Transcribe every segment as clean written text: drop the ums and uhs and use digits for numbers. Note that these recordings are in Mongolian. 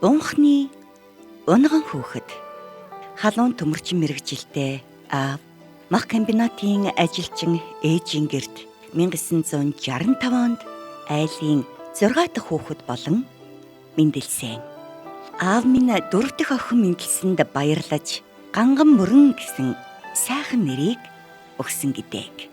Унхны унган хүүхэд халуун төмөрчин мэрэгжилтэй аав мах комбинатын ажилчин ээжийн гэрт 1965 онд айлын 6 дахь хүүхэд болон мэндэлсэн. Аав минь 4 дахь охин мэндэлсэнд баярлаж ганган мөрөн гэсэн сайхан нэрийг өгсөн гэдэг.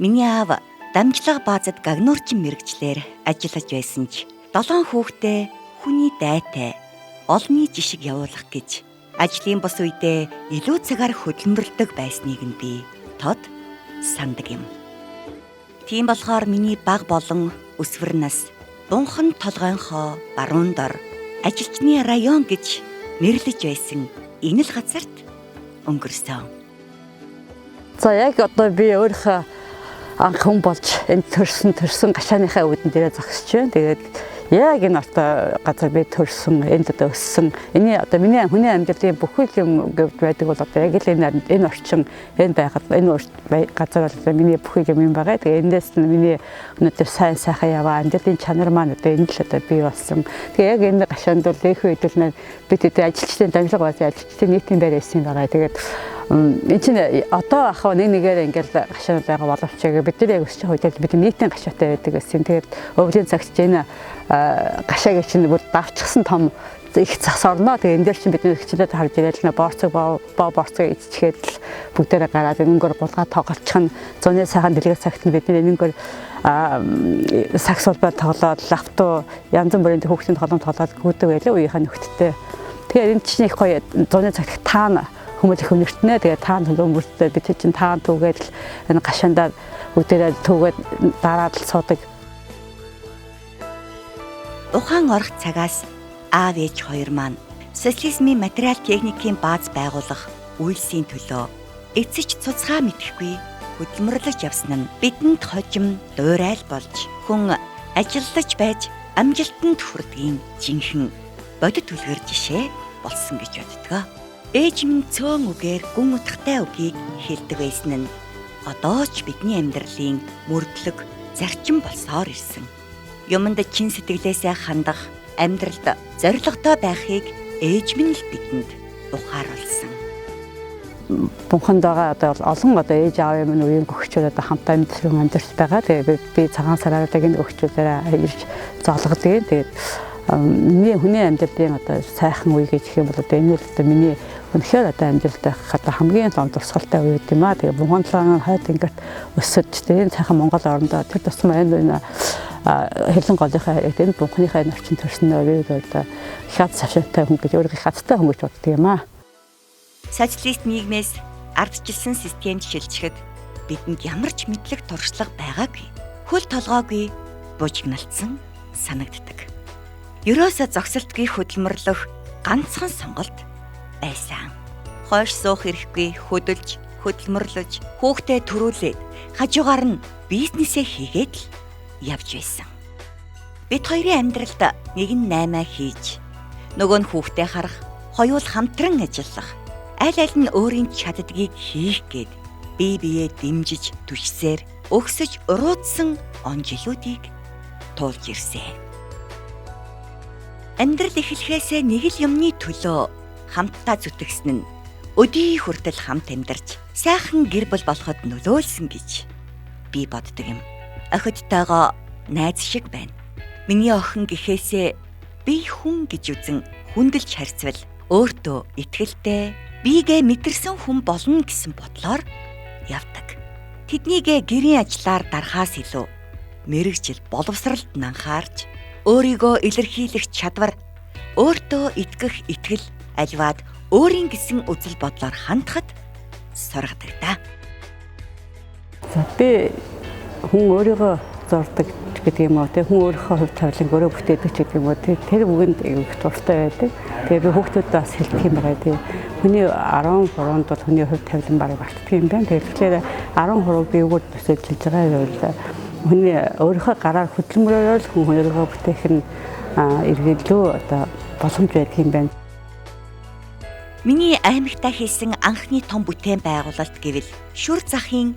Миний аав дамжлага баазад гагнуурчин мэрэгчлэр ажиллаж байсан ч 7 хүүхдээ хүний дайтай олонний жишг явуулах гэж ажлын бус үедээ илүү цагаар хөдөлмөрлөдөг байсныг нь би тод сандаг юм. Тийм болохоор миний баг болон өсвөр нас Дунхан толгойнхоо баруун дор ажилчны район гэж нэрлэж байсан энэ л газарт өнгөрсөн. За яг одоо би өөрөө анх хүн болж энэ төрсөн гашааныхаа үүдэн дээрээ зогсож байна. Тэгээд яг энэ газар би төрсөн, энд одоо өссөн. Энэ одоо миний хүний амьдралын бүхэл юм байдаг бол одоо яг л энэ орчин, энэ байгаль, энэ газар бол миний бүхэл юм байгаа. Тэгээд эндээс нь миний өнөөдөр сайн сайхан яваа амьдралын чанар маань одоо энэ л одоо бий болсон. Тэгээд яг энэ гашаанд бол их үедэл бид одоо ажилчдын дамжлага баазын ажилчдын нийтийн байр байсан байгаа. Тэгээд энэ чинь одоо ахаа нэгээр ингээл гашаанууд байгаа боловч бид нар яг өсч байгаа үед бид нийтийн гашаатай байдаг гэсэн. Тэгээд өвлийн цагт энэ гашааг чинь бүр давчсан том их цас орноо. Тэгээ энэ дээр чинь бид хичээлээд харж ирэл нэ борцог эзчгээд л бүгдээрээ гараад энэгээр гулгаа тоглолцох нь зуны сайхан дэлгэр цагт нь бид энэгээр сакс улбаа тоглоод лаптуу янз бүрийн хүүхдийн тоглоод гүйдэг байлаа үеийнхээ нөхдөдтэй. Тэгээ энэ чинь их гоё зуны цагт таана хүмүүс их өнөртнэ. Тэгээ таан хүмүүстээ бид чинь таан түүгээд л энэ гашаандаа бүгдээрээ түүгээд дараад л суудаг. Ухаан орох цагаас аав ээж хоёр маань социализмын материал техникийн бааз байгуулах үйлсийн төлөө эцэж цуцгаа мэдэхгүй хөдөлмөрлөж явсан нь бидэнд хожим дуурай болж хүн ажиллаж байж амжилтанд хүрдгийн жинхэнэ бодит үлгэр жишээ болсон гэж боддог. Ээж минь цөөн үгээр гүн утгатай үгийг хэлдэг байсан нь одоо ч бидний амьдралын мөрдлөг зарчим болсоор ирсэн. Юмд чин сэтгэлээсээ хандах, амьдралд зоригтой байхыг ээж минь л бидэнд ухааруулсан. Бунханд байгаа одоо олон одоо ээж аав минь үеийн гөгчүүд одоо хамтаа амьдарч байгаа. Тэгээд би цагаан сараар энэ гөгчүүдээрээ ирж зоолгодог. Тэгээд миний хүний амьдралын одоо сайхан үе гэж хэлэх юм бол одоо энэ л одоо миний үнэхээр одоо амьдралд одоо хамгийн том тусгалтай үе юм аа. Тэгээд Бунхандлын хойд ингээд өсөж энэ сайхан Монгол орондоо тэр тусмаа энэ хэлэн голынхаа энэ бунхныхаа энэ орчин төрсөн нь одоо хяд савшантай хүн гэж өөрийгөө хаттай хүн гэж боддог юм аа. Социалист нийгмээс ардчилсан системд шилжихэд бидэнд ямар ч мэдлэг туршлага байгаагүй. Хөл толгоогүй буужигналцсан санагддаг. Ерөөсө зогсолтгүй хөдөлмөрлөх ганцхан сонголт байсан. Хойш суух хэрэггүй хөдөлмөрлөж хүүхдээ төрүүлээд хажуугаар нь бизнесээ хийгээд л явж байсан. Бид хоёрын амьдралд нэг нь 8 хийж, нөгөө нь хүүхдээ харах, хоёул хамтран ажиллах, аль аль нь өөрийн чаддгийг хийх гээд бие биеэ дэмжиж түшсээр өгсөж уруудсан он жилүүдийг туулж ирсэн. Амьдрал эхлэхээсээ нэг л юмны төлөө хамтдаа зүтгэсэн нь өдий хүртэл хамт амьдарч сайхан гэр бүл болоход нөлөөлсөн гэж би боддог юм. Охидтойгоо найз шиг байна. Миний охин гэхээсээ би хүн гэж үзэн хүндэлж харьцвал өөртөө итгэлтэй, бигээ мэдэрсэн хүн болно гэсэн бодлоор явдаг. Тэднийгээ гэрийн ажлаар дарахаас илүү мэрэгжил боловсралд анхаарч өөрийгөө илэрхийлэх чадвар, өөртөө итгэх итгэл аливаад өөрийн гэсэн үзэл бодлоор хандхад сургадаг та. За би хүн өөрийгөө зурдаг гэдэг юм уу, тэг хүн өөрийнхөө хувь тавиланг өөрөө бүтээдэг гэдэг юм уу, тэр үгэнд их дуртай байдаг. Тэгээ би хүүхдүүдэд бас хэлдэг юм байгаа. Тэг хүний 13-нд бол хүний хувь тавилан бараг багтдаг юм байна. Тэгэхээр 13 би өгөөд төсөөлж байгаа юм бол хүний өөрийнхөө гараар хөдөлмөрөөр хүн өөрийгөө бүтээх нь эргэлөө одоо боломж байдаг юм байна. Миний аймагтаа хийсэн анхны том бүтээн байгуулалт гэвэл Шүр захын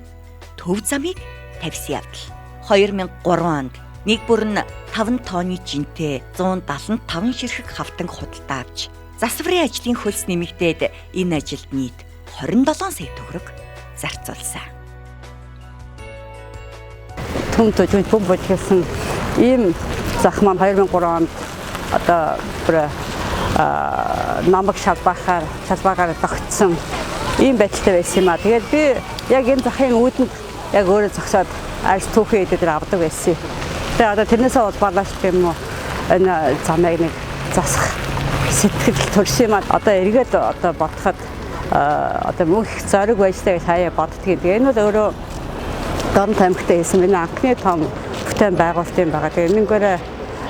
төв замыг тавьсан явдал. 2003 онд Нэг бүр нь 5 тонны жинтэй 175 ширхэг хавтан худалдаа авч засварын ажлын хөлс нэмэгдээд энэ ажилд нийт 27 сая төгрөг зарцуулсан. Түн төжмөд бомбочсон ийм зах маань 2003 онд одоо бүр намаг шалбаагаар тогтсон ийм байдалтай байсан юм а. Тэгээд би яг энэ захын үүдэнд яг өөрөө зогсоод арьс түүхий эдгээр авдаг байсан. Тэгээд одоо тэрнээсээ улбарлаач юм уу энэ замыг нэг засах сэтгэл төрсөн юм а. Одоо эргээд одоо бодоход одоо мөнх зориг байжтай хаяа боддгийг. Энэ бол өөрөө Дорн аймагтаа хийсэн миний анхны том бүтээн байгуулалт юм байгаа. Тэгээд энэгээр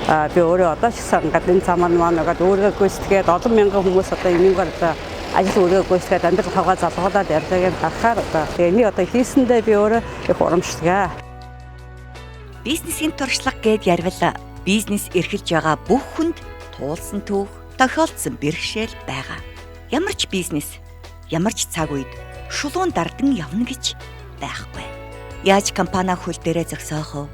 би өөрөө одоо ч гэсэн энэ замаар маань өөрөө гүйцэтгээд олон мянган хүмүүс одоо энэгээр одоо ажил өөрөө гүйцэтгээд амьдрал хавгаа залгуулад ярьдаг юм харахаар одоо энийг одоо хийсэндээ би өөрөө их урамшдаг. Бизнесийн туршлага гэд ярил бизнес эрхэлж байгаа бүх хүнд туулсан түүх, тохиолдсон бэрхшээл байгаа. Ямар ч бизнес, ямар ч цаг үед шулуун дардан явна гэж байхгүй. Яаж компани хөл дээрээ зогсоох вэ?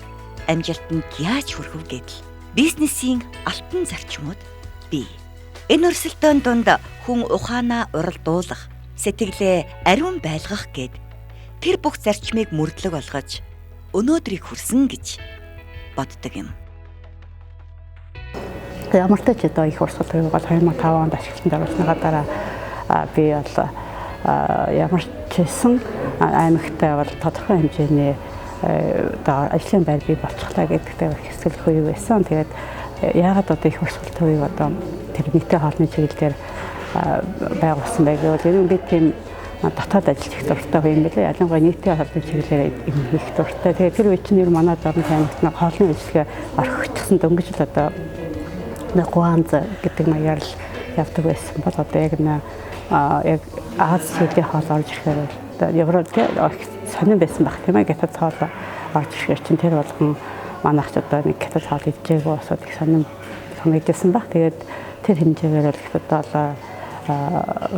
Амжилтанд яаж хүрэх вэ гэдэл бизнесийн алтан зарчмууд бий. Энэ өрсөлдөөн дунд хүн ухаанаа уралдуулах, сэтгэлээ ариун байлгах гэд тэр бүх зарчмыг мөрдлөг болгож өнөөдрийг хүрсэн гэж боддог юм. Ямар ч одоо их урсгал төвөг бол 2005 онд ашиглалтанд оруулсныхаа дараа би бол ямар ч гэсэн аймагтай бол тодорхой хэмжээний ажлын байр бий болчихлаа гэдэгтэй хэсгэлэх үе байсан. Тэгээд яагаад одоо их урсгал төвийг одоо тэр нийтийн хоолны чиглэлээр байгуулсан байг гэвэл энэ би тийм дотоод ажиллаж их дуртай юм билээ. Ялангуяа нийтийн хоолны чиглэлээр их дуртай. Тэгээд тэр үе чинь манай Дорн аймагт хоолны ажиллагаа орхигдсон дөнгөж л одоо Гуанз гэдэг маягаар л явдаг байсан бол одоо яг яг Азийн хоол орж ирэхээр Европ сонирн байсан баг тийм ээ. Гятад хоол орж ирэхээр чинь тэр болгон манайх ч одоо нэг гятад хоол идчихээг усууд их сонирн санагдсан баг. Тэгээд тэр хэмжээгээр л гятад хоол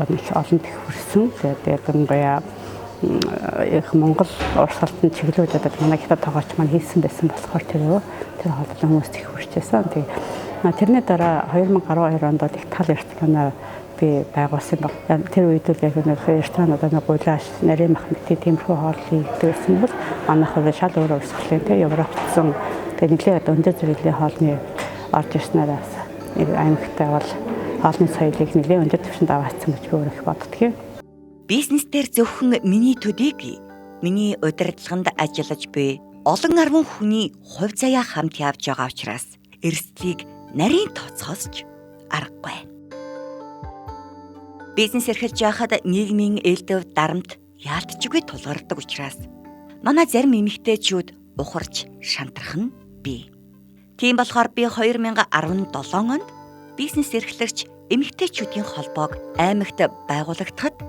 олон их хүрсэн. Тэгээд гомгоя их Монгол урсгалтын чиглэлүүдэд манай гятад тоогооч маань хийсэн байсан болохоор тэр хоол хүмүүст их хүрчээсэн. Тэгээд тэрний дараа 2012 онд их тал ресторан би байгуулсан баг. Тэр үед л яг нэг ресторанууд нэг гуйлааш нарийн махмтын тиймэрхүү хоол хийдэгсэн бол манайх бол шал өөр урсгалын тий Европцсон тэгээд нэлээд өндөр зэрэглэлийн хоолны орж ирснээр аймагтай бол хоолны соёлыг нэлээд өндөр түвшинд аваацсан гэж би өөрөө их боддгийг. Бизнес дээр зөвхөн миний төдийг миний удирдлаганд ажиллаж буй олон арван хүний хувь заяа хамт явж байгаа учраас эрсдлийг нарийн тооцоолж аргагүй. Бизнес эрхэлж байхад нийгмийн ээлдэв дарамт яалтчгүй тулгардаг учраас манай зарим эмэгтэйчүүд ухарч шантрах нь бий. Тийм болохоор би 2017 онд бизнес эрхлэгч эмэгтэйчүүдийн холбоог аймагт байгуулагдахад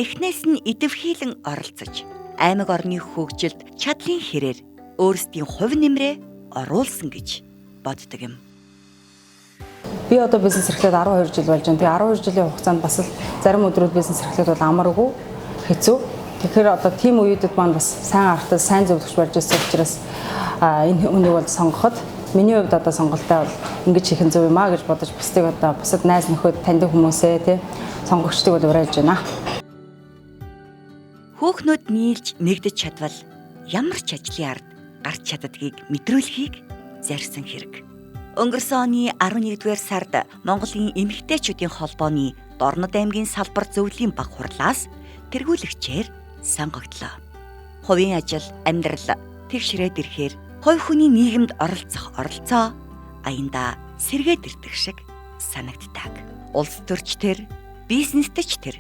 эхнээс нь идэвхийлэн оролцож аймаг орны хөгжилд чадлын хэрээр өөрсдийн хувь нэмрээ оруулсан гэж боддог юм. Би одоо бизнес эрхлээд 12 жил болж байна. Тэгээ 12 жилийн хугацаанд бас л зарим өдрүүд бизнес эрхлээд бол амаргүй хэцүү. Тэгэхээр одоо тийм үеүүдэд маань бас сайн аргатай сайн зөвлөгч болж ирсэн учраас энэ үнийг бол сонгоход миний хувьд одоо сонголтоо бол ингэж хийх нь зөв юм аа гэж бодож бусдыг одоо бусад найз нөхөд таньдаг хүмүүсээ тий сонгогчдыг бол уриалж байна. Хүүхнүүд нийлж нэгдэж чадвал ямар ч ажлын ард гарч чаддгийг мэдрүүлэхийг зарьсан хэрэг. Өнгөрсөн оны 11-р сард Монголын эмэгтэйчүүдийн холбооны Дорнод аймгийн салбар зөвлөлийн баг хурлаас тэргүүлэгчээр сонгогдлоо. Хувийн ажил, амьдрал тэгшрээд ирэхээр хувь хүний нийгэмд оролцох оролцоо аяндаа сэргээд ирдэг шиг санагддаг. Улс төрч тэр, бизнестэйч тэр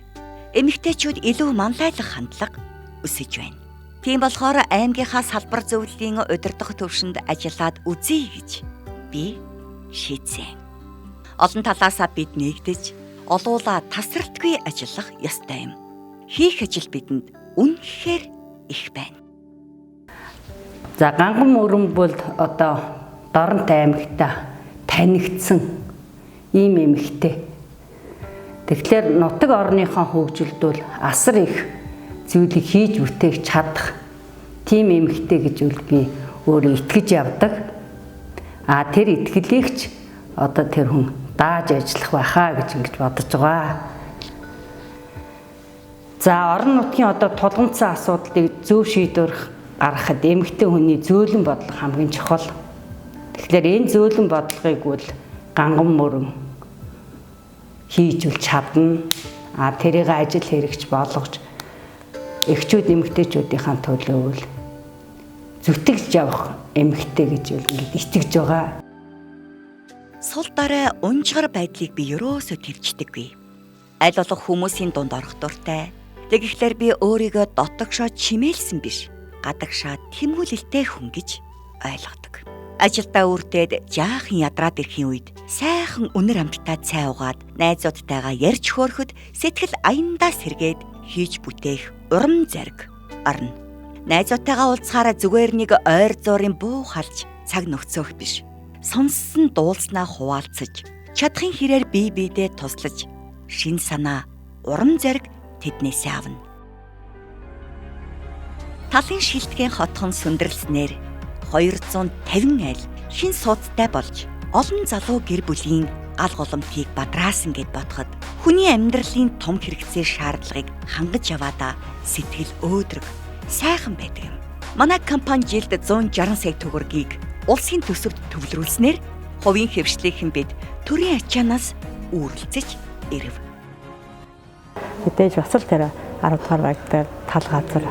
эмэгтэйчүүд илүү манлайлах хандлага өсөж байна. Тийм болохоор аймгийнхаа салбар зөвлөлийн удирдах төвшөнд ажиллаад үзье гэж би шийдсэн. Олон талаасаа бид нэгдэж, олуулаа тасралтгүй ажиллах ёстой юм. Хийх ажил бидэнд үнэхээр их байна. За ганган мөрөн бол одоо Дорнод аймагта танигдсан ийм эмэгтэй. Тэгэхээр нутаг орныхон хөгжилд бол асар их зүйлийг хийж бүтээх чадах тийм эмэгтэй гэж би өөрөө итгэж явдаг. Тэр итгэлийгч одоо тэр хүн дааж ажиллах байхаа гэж ингэж бодож байгаа. За орон нутгийн одоо тулгамдсан асуудлыг зөв шийдвэр гаргахад эмэгтэй хүний зөөлөн бодлого хамгийн чухал. Тэгэхээр энэ зөөлөн бодлогыг бол ганган мөрөн хийж үл чадна. Тэрийг ажил хэрэгч болгож эхчүүд эмэгтэйчүүдийн төлөө бол зүтгэж явах эмэгтэй гэж бол ингэж итгэж байгаа. Сул дараа унжгар байдлыг би ерөөсөө төвчдөггүй. Аль болох хүмүүсийн дунд орох дуртай. Тэгэхлээр би өөрийгөө дотогшоо чимээлсэн биш, гадагшаа тэмүүлэлтэй хүн гэж ойлгодог. Ажилдаа үрдээд жаахан ядраад ирэхийн үед сайхан үнэр амттай цай угаад найзуудтайгаа ярьж хөөрөхөд сэтгэл аяндаа сэргээд хийж бүтээх урам зориг орно. Найзуудтайгаа уулзахаараа зүгээр нэг ойр зуурын буу халж цаг нөхцөөх биш. Сонссон дуулснаа хуваалцаж, чадахын хэрээр бие биедээ туслаж, шин санаа, урам зориг тэднээсээ авна. Талын шилтгэн хотхон сүндэрлснээр 250 айл шин суудтай болж олон залуу гэр бүлийн гал голомтыг бадраасан гэд бодоход хүний амьдралын том хэрэгцээ шаардлагыг хангаж яваадаа сэтгэл өөдрөг сайхан байдаг юм. Манай компани жилд 160 сая төгрөгийг улсын төсөвт төвлөрүүлснээр хувийн хэвшлийнхэн бид төрийн ачаанаас үүрэлцэж ирэв. Мэдээж бас л тэр 10 дугаар байртай тал газар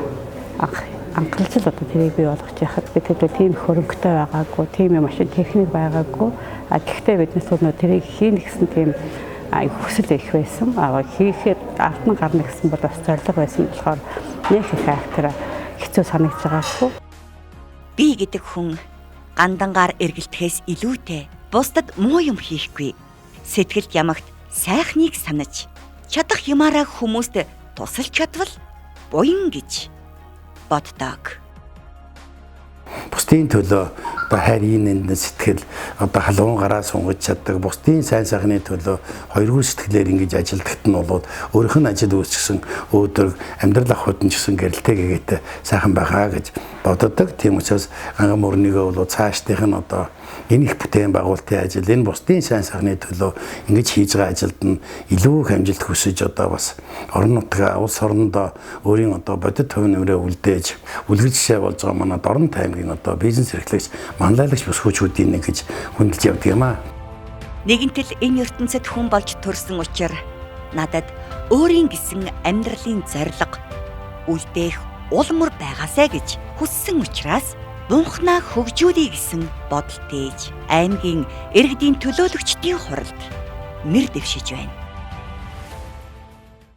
анхаарч л одоо тэрийг бий болгож яхад бид тэр тийм хөрөнгөтэй байгаагүй, тийм машин техник байгаагүй. Гэхдээ биднээс өнөө тэрийг хийн гэсэн тийм хүсэл их байсан. Хийхэд алтан гарна гэсэн бол бас зорилго байсан болохоор нэг их актер хэцүү санагдж байгаагүй. Би гэдэг хүн гандангаар эргэлтэхээс илүүтэй бусдад муу юм хийхгүй. Сэтгэлд ямагт сайхныг санаж чадах юмараа хүмүүст тусалж чадвал буян гэж боддог. Бусдын төлөө одоо хайрын энд сэтгэл одоо халуун гараа сунгаж чаддаг, бусдын сайн сайхны төлөө хоёргүй сэтгэлээр ингэж ажилдахт нь бол өөрийнх нь ажил үүсгэсэн өөдрөг амьдрал авахуд нь ч гэсэн гэрэлтэй гэгээтэй сайхан байхаа гэж боддог. Тийм учраас ганган мөрнийгөө бол цаашдынх нь одоо энэ их бүтээн байгуулалтын ажил, энэ бусдын сайн сайхны төлөө ингэж хийж байгаа ажилд нь илүү их амжилт хүсэж одоо бас орон нутгаа улс орондоо өөрийн одоо бодит хувь нэмрээ үлдээж үлгэр жишээ болж байгаа манай Дорнот аймгийн одоо бизнес эрхлэгч манлайлагч бүсгүйчүүдийн нэг гэж хүндэлж явдаг юм аа. Нэгэнтэл энэ ертөнцид хүн болж төрсөн учраас надад өөрийн гэсэн амьдралын зорилго үлдээх улмөр байгаасай гэж хүссэн учраас бунхнаа хөгжүүлэе гэсэн бодолтойж аймгийн иргэдийн төлөөлөгчдийн хуралд нэр дэвшиж байна.